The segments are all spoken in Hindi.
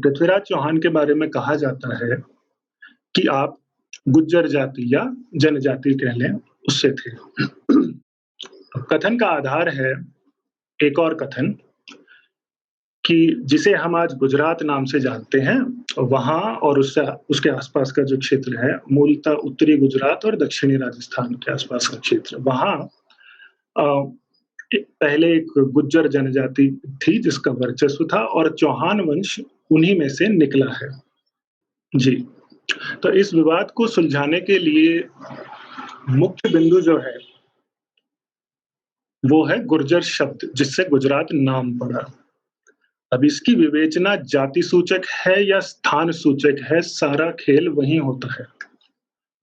पृथ्वीराज चौहान के बारे में कहा जाता है कि आप गुज्जर जाति या जनजाति कह लें, उससे थे। कथन का आधार है एक और कथन कि जिसे हम आज गुजरात नाम से जानते हैं, वहाँ और उससे उसके आसपास का जो क्षेत्र है, मूलतः उत्तरी गुजरात और दक्षिणी राजस्थान के आसपास का क्षेत्र, वहाँ अ, पहले एक गुज्जर जनजाति थी जिसका वर्चस्व था और चौहान वंश उन्हीं में से निकला है। जी, तो इस विवाद को सुलझाने के लिए मुख्य बिंदु जो है, वो है गुर्जर शब्द जिससे गुजरात नाम पड़ा। अब इसकी विवेचना जाति सूचक है या स्थान सूचक है, सारा खेल वहीं होता है।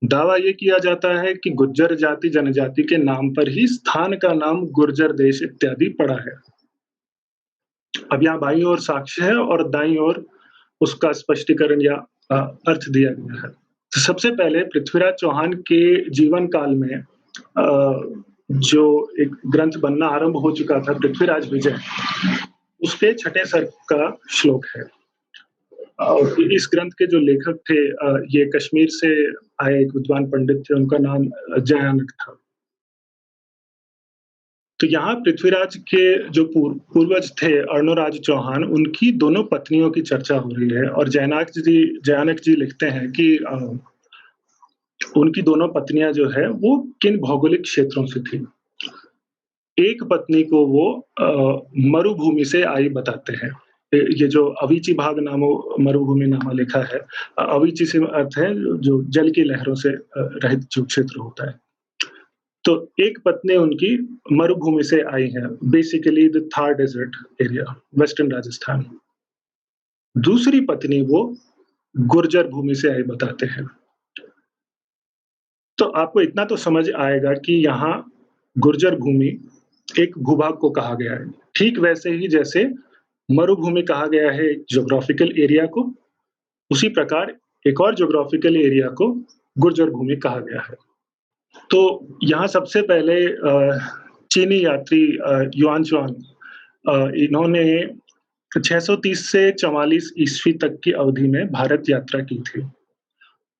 दावा ये किया जाता है कि गुज्जर जाति जनजाति के नाम पर ही स्थान का नाम गुर्जर देश इत्यादि पड़ा है। अब यहाँ बाईं ओर साक्ष्य है और दाईं ओर उसका स्पष्टीकरण या अर्थ दिया गया है। तो सबसे पहले पृथ्वीराज चौहान के जीवन काल में जो एक ग्रंथ बनना आरंभ हो चुका था, पृथ्वीराज विजय, उसके छठे सर्ग का श्लोक है। इस ग्रंथ के जो लेखक थे, ये कश्मीर से आए एक विद्वान पंडित थे, उनका नाम जयानक था। तो यहाँ पृथ्वीराज के जो पूर्वज थे अर्णोराज चौहान, उनकी दोनों पत्नियों की चर्चा हो रही है और जयानक जी लिखते हैं कि उनकी दोनों पत्नियां जो है वो किन भौगोलिक क्षेत्रों से थी। एक पत्नी को वो मरुभूमि से आई बताते हैं। ये जो अवीची भाग नामो मरुभूमि नामा लिखा है, अवीची से अर्थ है जो जल की लहरों से रहित जो क्षेत्र होता है। तो एक पत्नी उनकी मरुभूमि से आई है, basically the Thar desert area, western Rajasthan. दूसरी पत्नी वो गुर्जर भूमि से आई बताते हैं। तो आपको इतना तो समझ आएगा कि यहाँ गुर्जर भूमि एक भूभाग को कहा गया है, ठीक वैसे ही जैसे मरुभूमि कहा गया है एक ज्योग्राफिकल एरिया को, उसी प्रकार एक और ज्योग्राफिकल एरिया को गुर्जर भूमि कहा गया है। तो यहाँ सबसे पहले चीनी यात्री युआन च्वांग, इन्होंने 630 से 44 ईस्वी तक की अवधि में भारत यात्रा की थी।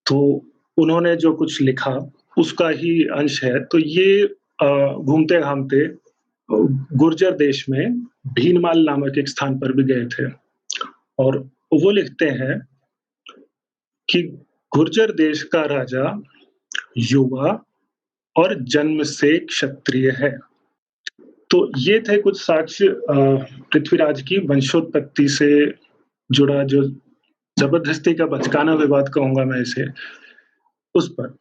तो उन्होंने जो कुछ लिखा उसका ही अंश है। तो ये घूमते-घामते गुर्जर देश में भीनमाल नामक एक स्थान पर भी गए थे और वो लिखते हैं कि गुर्जर देश का राजा युवा और जन्म से क्षत्रिय है। तो ये थे कुछ साक्ष्य पृथ्वीराज की वंशोत्पत्ति से जुड़ा, जो जबरदस्ती का बचकाना विवाद कहूँगा मैं इसे, उस पर।